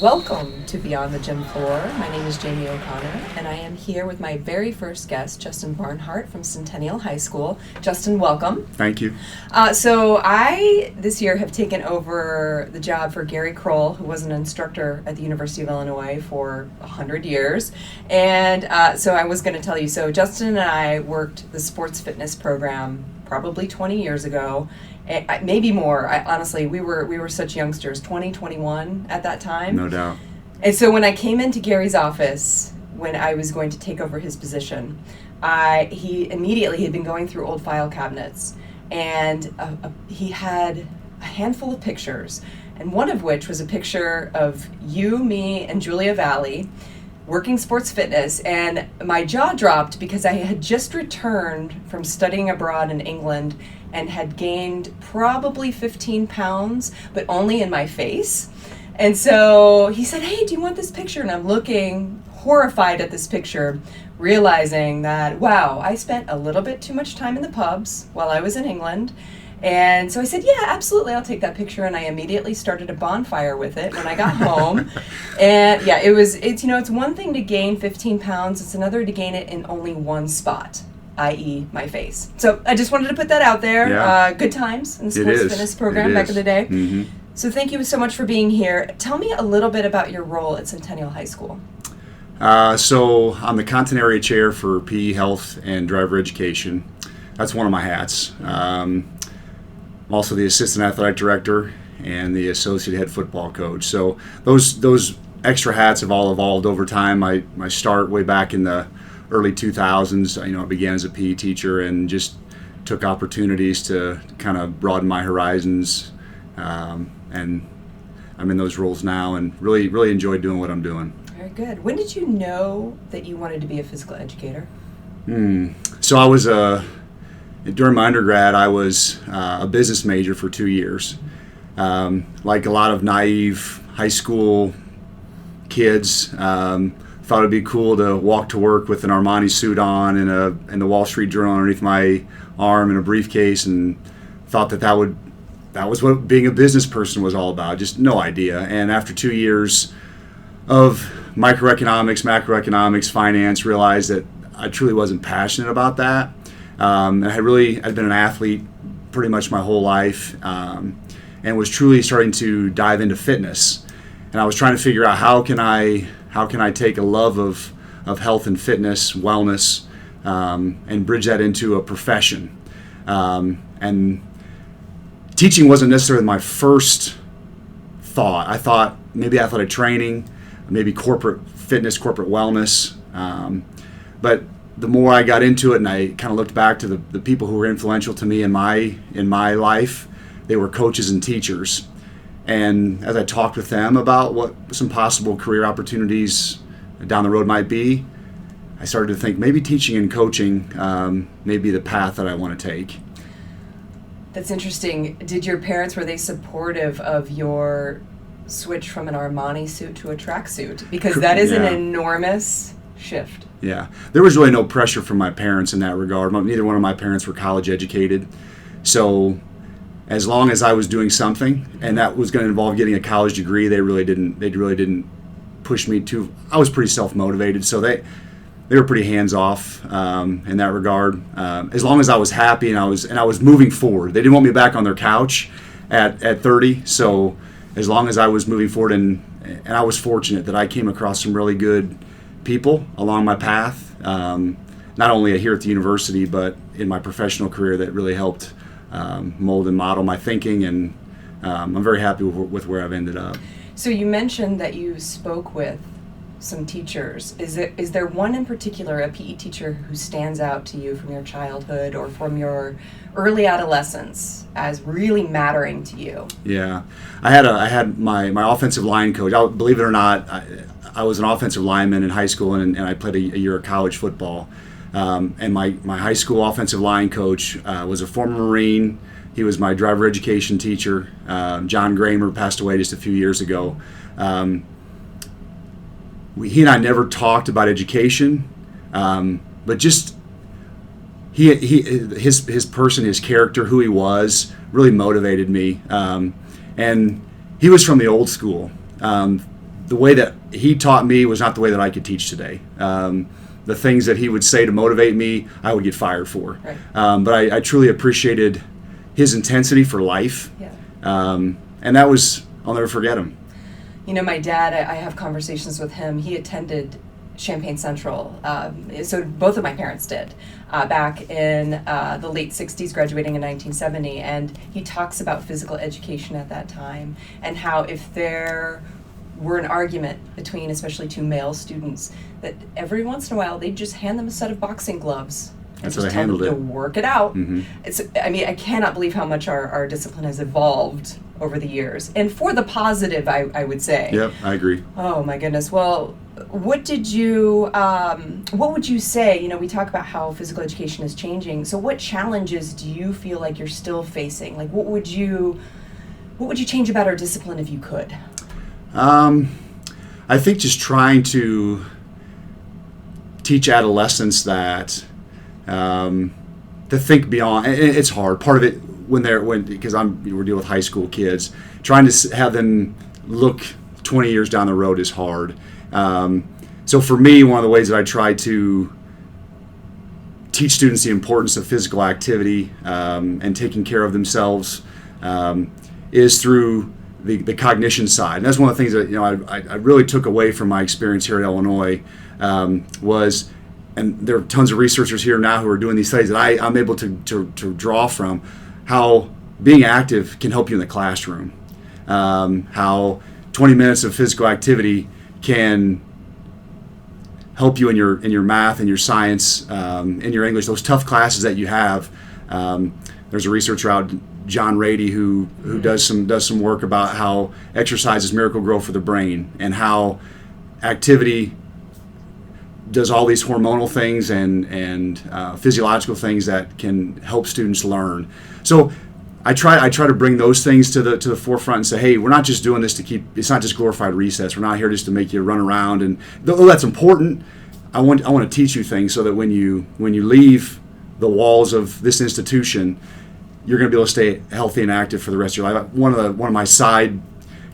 Welcome to Beyond the Gym Floor. My name is Jamie O'Connor, and I am here with my very first guest, Justin Barnhart from Centennial High School. Justin, welcome. Thank you. So I, this year, have taken over the job for Gary Kroll, who was an instructor at the University of Illinois for 100 years. And so I was going to tell you, so Justin and I worked the sports fitness program probably 20 years ago. Maybe more. Honestly, we were such youngsters, 20, 21 at that time. No doubt. And so when I came into Gary's office, when I was going to take over his position, he immediately had been going through old file cabinets, and he had a handful of pictures, and one of which was a picture of you, me, and Julia Valley working sports fitness, and my jaw dropped because I had just returned from studying abroad in England and had gained probably 15 pounds, but only in my face. And so he said, "Hey, do you want this picture?" And I'm looking horrified at this picture, realizing that, wow, I spent a little bit too much time in the pubs while I was in England. And so I said, "Yeah, absolutely, I'll take that picture." And I immediately started a bonfire with it when I got home. And yeah, it's one thing to gain 15 pounds, it's another to gain it in only one spot, i.e. my face. So I just wanted to put that out there. Yeah. Good times in the sports fitness program back in the day. Mm-hmm. So thank you so much for being here. Tell me a little bit about your role at Centennial High School. So I'm the content area chair for PE Health and Driver Education. That's one of my hats. I'm also the assistant athletic director and the associate head football coach. So those extra hats have all evolved over time. My start way back in the early 2000s, I began as a PE teacher and just took opportunities to kind of broaden my horizons. And I'm in those roles now and really enjoy doing what I'm doing. Very good. When did you know that you wanted to be a physical educator? So I was during my undergrad, I was a business major for 2 years. Like a lot of naive high school kids, thought it'd be cool to walk to work with an Armani suit on and the Wall Street Journal underneath my arm and a briefcase, and thought that was what being a business person was all about. Just no idea. And after 2 years of microeconomics, macroeconomics, finance, realized that I truly wasn't passionate about that. And I'd been an athlete pretty much my whole life, and was truly starting to dive into fitness. And I was trying to figure out how can I take a love of health and fitness, wellness, and bridge that into a profession. And teaching wasn't necessarily my first thought. I thought maybe athletic training, maybe corporate fitness, corporate wellness. But the more I got into it and I kind of looked back to the people who were influential to me in my life, they were coaches and teachers. And as I talked with them about what some possible career opportunities down the road might be, I started to think maybe teaching and coaching may be the path that I want to take. That's interesting. Did your parents, were they supportive of your switch from an Armani suit to a tracksuit? Because that is an enormous shift. Yeah, there was really no pressure from my parents in that regard. Neither one of my parents were college educated. So as long as I was doing something and that was going to involve getting a college degree, they really didn't push me to. I was pretty self-motivated, so they were pretty hands-off in that regard. As long as I was happy and I was moving forward. They didn't want me back on their couch at 30. So as long as I was moving forward, and I was fortunate that I came across some really good people along my path, not only here at the university, but in my professional career, that really helped mold and model my thinking, and I'm very happy with where I've ended up. So you mentioned that you spoke with some teachers. Is there one in particular, a PE teacher, who stands out to you from your childhood or from your early adolescence as really mattering to you? Yeah, I had my offensive line coach. Believe it or not, I was an offensive lineman in high school, and I played a year of college football. And my high school offensive line coach was a former Marine. He was my driver education teacher. John Gramer passed away just a few years ago. He and I never talked about education, but just his person, his character, who he was, really motivated me. And he was from the old school. the way that he taught me was not the way that I could teach today. The things that he would say to motivate me, I would get fired for. Right. But I truly appreciated his intensity for life. Yeah. And that was, I'll never forget him. You know, my dad, I have conversations with him. He attended Champaign Central. So both of my parents did back in the late 60s, graduating in 1970. And he talks about physical education at that time and how if there were an argument between especially two male students, that every once in a while they'd just hand them a set of boxing gloves. That's and how just they handled tell it. them to work it out. Mm-hmm. I cannot believe how much our discipline has evolved over the years. And for the positive, I would say. Yep, I agree. Oh my goodness. Well, what would you say, you know, we talk about how physical education is changing. So what challenges do you feel like you're still facing? Like what would you change about our discipline if you could? I think just trying to teach adolescents that to think beyond. It's hard. Part of it because we're dealing with high school kids, trying to have them look 20 years down the road is hard. So for me, one of the ways that I try to teach students the importance of physical activity and taking care of themselves is through the cognition side. And that's one of the things that I really took away from my experience here at Illinois was, and there are tons of researchers here now who are doing these studies that I'm able to draw from, how being active can help you in the classroom, how 20 minutes of physical activity can help you in your math and your science, in your English, those tough classes that you have. There's a researcher out, John Rady, who does some work about how exercise is miracle grow for the brain, and how activity does all these hormonal things and physiological things that can help students learn. So I try to bring those things to the forefront and say, hey, we're not just doing this it's not just glorified recess. We're not here just to make you run around, and though that's important, I want to teach you things so that when you leave the walls of this institution, you're going to be able to stay healthy and active for the rest of your life. One of my side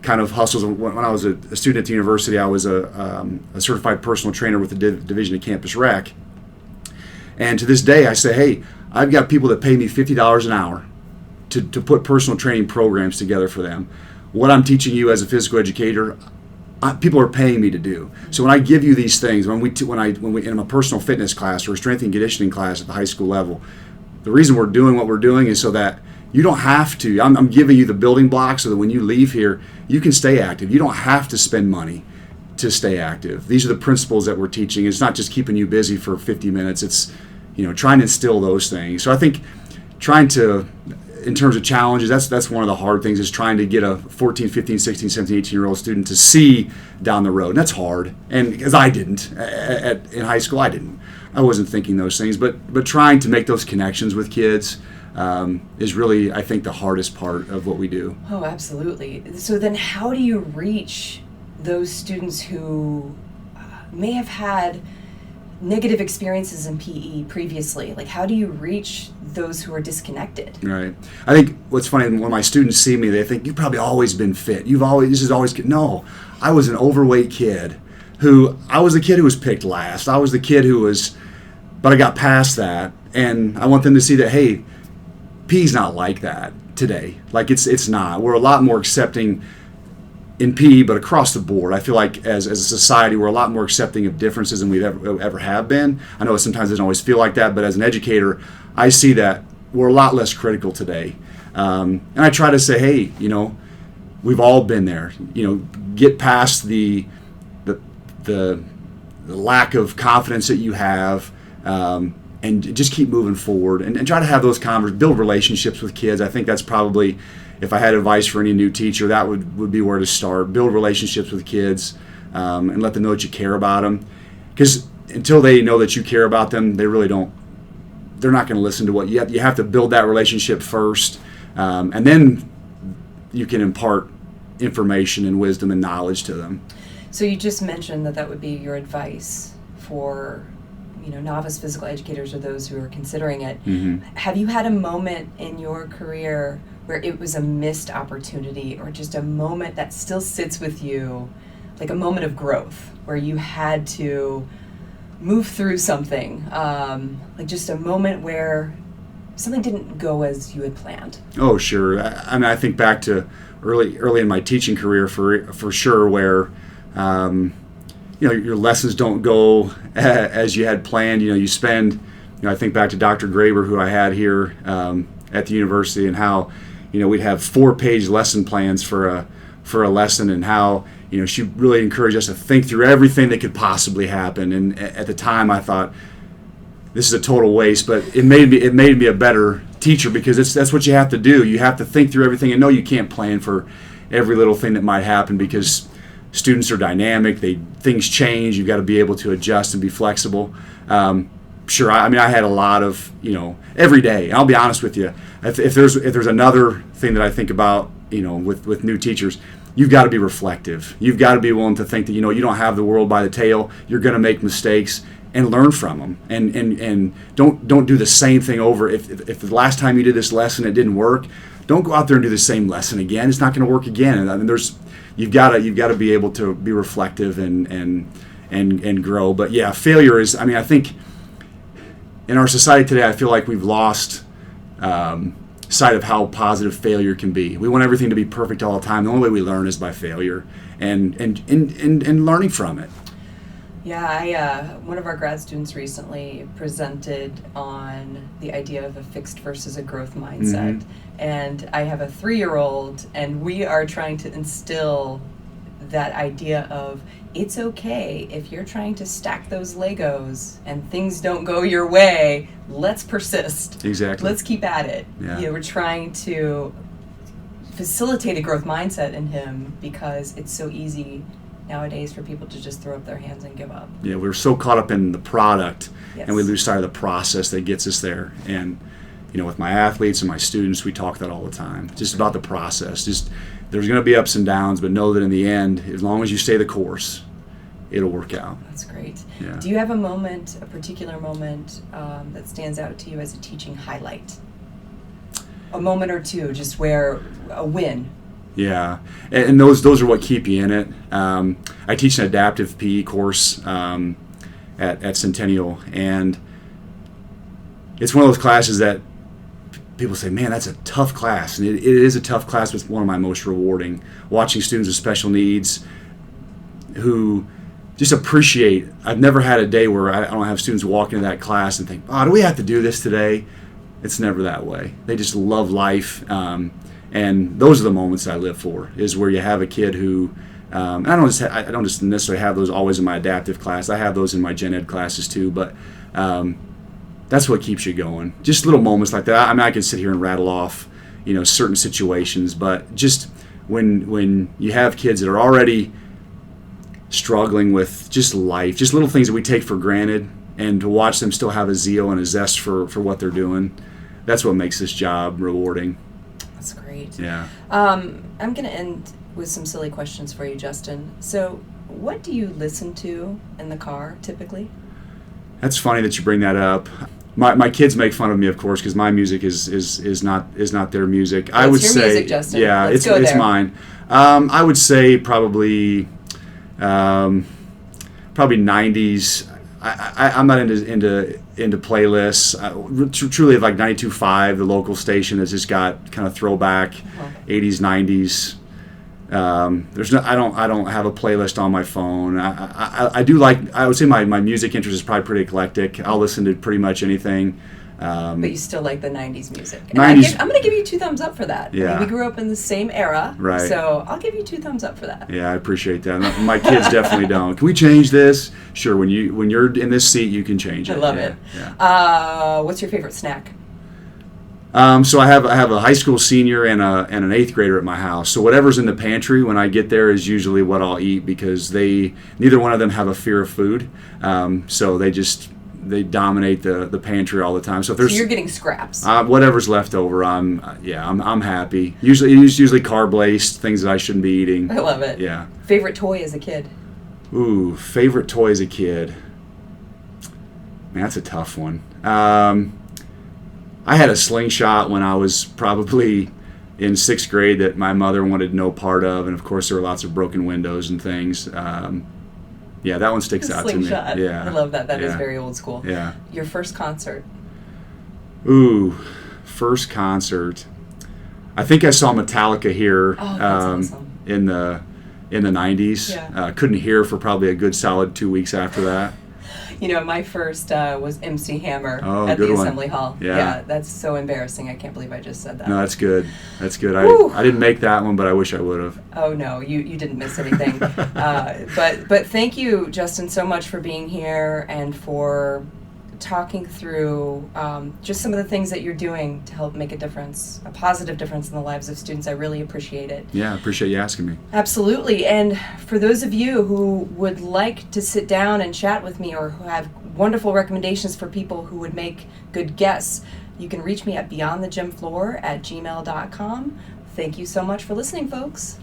kind of hustles, when I was a student at the university, I was a certified personal trainer with the division of campus rec. And to this day, I say, hey, I've got people that pay me $50 an hour to put personal training programs together for them. What I'm teaching you as a physical educator, people are paying me to do. So when I give you these things, when we in a personal fitness class or a strength and conditioning class at the high school level, the reason we're doing what we're doing is so that you don't have to. I'm giving you the building blocks so that when you leave here, you can stay active. You don't have to spend money to stay active. These are the principles that we're teaching. It's not just keeping you busy for 50 minutes. It's trying to instill those things. So I think trying to, in terms of challenges, that's one of the hard things, is trying to get a 14, 15, 16, 17, 18-year-old student to see down the road. And that's hard. And because I didn't. In high school, I wasn't thinking those things. But trying to make those connections with kids is really, I think, the hardest part of what we do. Oh, absolutely. So then how do you reach those students who may have had negative experiences in PE previously? Like, how do you reach those who are disconnected? Right. I think what's funny, when my students see me, they think, you've probably always been fit. No, I was an overweight kid I was the kid who was picked last. I was the kid but I got past that, and I want them to see that, hey, PE's not like that today. Like, it's not. We're a lot more accepting in PE, but across the board. I feel like as a society, we're a lot more accepting of differences than we've ever have been. I know sometimes it doesn't always feel like that, but as an educator, I see that we're a lot less critical today. And I try to say, hey, we've all been there. Get past the lack of confidence that you have, and just keep moving forward and try to have those build relationships with kids. I think that's probably, if I had advice for any new teacher, that would be where to start. Build relationships with kids, and let them know that you care about them. Because until they know that you care about them, they're not going to listen to what you have to build that relationship first, and then you can impart information and wisdom and knowledge to them. So you just mentioned that would be your advice for novice physical educators or those who are considering it. Mm-hmm. Have you had a moment in your career where it was a missed opportunity, or just a moment that still sits with you like a moment of growth where you had to move through something, like just a moment where something didn't go as you had planned? Oh, sure. I mean, I think back to early in my teaching career for sure, where your lessons don't go as you had planned. You spend. I think back to Dr. Graber, who I had here at the university, and how we'd have 4-page lesson plans for a lesson, and how she really encouraged us to think through everything that could possibly happen. And at the time, I thought, this is a total waste, but it made me a better teacher, because that's what you have to do. You have to think through everything, and know you can't plan for every little thing that might happen, because students are dynamic. Things change. You've got to be able to adjust and be flexible. Sure, I mean, I had a lot of every day. I'll be honest with you. If there's another thing that I think about with new teachers, you've got to be reflective. You've got to be willing to think that you don't have the world by the tail. You're going to make mistakes and learn from them, and don't do the same thing over. If the last time you did this lesson it didn't work, don't go out there and do the same lesson again. It's not going to work again. I mean, you've got to be able to be reflective and grow. But yeah, failure is. I mean, I think in our society today, I feel like we've lost sight of how positive failure can be. We want everything to be perfect all the time. The only way we learn is by failure and learning from it. Yeah, one of our grad students recently presented on the idea of a fixed versus a growth mindset. Mm-hmm. And I have a 3-year-old, and we are trying to instill that idea of, it's okay if you're trying to stack those Legos and things don't go your way, let's persist. Exactly. Let's keep at it. Yeah. We're trying to facilitate a growth mindset in him, because it's so easy nowadays for people to just throw up their hands and give up. Yeah, we're so caught up in the product, yes, and we lose sight of the process that gets us there. And with my athletes and my students, we talk that all the time. Just about the process. Just there's going to be ups and downs, but know that in the end, as long as you stay the course, it'll work out. That's great. Yeah. Do you have a particular moment that stands out to you as a teaching highlight? A moment or two, just where a win. Yeah, and those are what keep you in it. I teach an adaptive PE course at Centennial, and it's one of those classes that people say, man, that's a tough class. And it is a tough class, but it's one of my most rewarding. Watching students with special needs who just appreciate. I've never had a day where I don't have students walk into that class and think, oh, do we have to do this today? It's never that way. They just love life. And those are the moments I live for, is where you have a kid who, and I don't just necessarily have those always in my adaptive class. I have those in my gen ed classes too, but that's what keeps you going. Just little moments like that. I mean, I can sit here and rattle off, certain situations, but just when you have kids that are already struggling with just life, just little things that we take for granted, and to watch them still have a zeal and a zest for what they're doing, that's what makes this job rewarding. That's great. Yeah. I'm going to end with some silly questions for you, Justin. So, what do you listen to in the car typically? That's funny that you bring that up. My kids make fun of me, of course, because my music is not their music. Well, I would say, music, Justin. Yeah, it's there. Mine. I would say probably 90s. I'm not into playlists. Truly, like 92.5, the local station that's just got kind of throwback 80s, 90s. I don't have a playlist on my phone. I do like. I would say my music interest is probably pretty eclectic. I'll listen to pretty much anything. But you still like the 90s music. And 90s, I'm going to give you 2 thumbs up for that. Yeah. I mean, we grew up in the same era, right. So I'll give you 2 thumbs up for that. Yeah, I appreciate that. My kids definitely don't. Can we change this? Sure, when you're in this seat, you can change it. I love it. Yeah. What's your favorite snack? So I have a high school senior and an 8th grader at my house. So whatever's in the pantry when I get there is usually what I'll eat, because neither one of them have a fear of food. So they dominate the pantry all the time. So you're getting scraps. Whatever's left over, I'm happy. Usually carb-laced, things that I shouldn't be eating. I love it. Yeah. Favorite toy as a kid? Ooh, favorite toy as a kid. Man, that's a tough one. I had a slingshot when I was probably in sixth grade that my mother wanted no part of, and of course there were lots of broken windows and things. Yeah, that one sticks out to me. Slingshot. Yeah, I love that. That is yeah. very old school. Yeah. Your first concert? Ooh, first concert. I think I saw Metallica here Oh, that's awesome. in the 90s. Yeah. Couldn't hear for probably a good solid 2 weeks after that. You know, my first was MC Hammer Oh, at good the one. Assembly Hall. Yeah. That's so embarrassing. I can't believe I just said that. No, that's good. That's good. Whew. I didn't make that one, but I wish I would have. Oh no, you didn't miss anything. But thank you, Justin, so much for being here and for talking through just some of the things that you're doing to help make a difference, a positive difference in the lives of students. I really appreciate it. Yeah, I appreciate you asking me. Absolutely. And for those of you who would like to sit down and chat with me or who have wonderful recommendations for people who would make good guests, you can reach me at beyondthegymfloor@gmail.com. Thank you so much for listening, folks.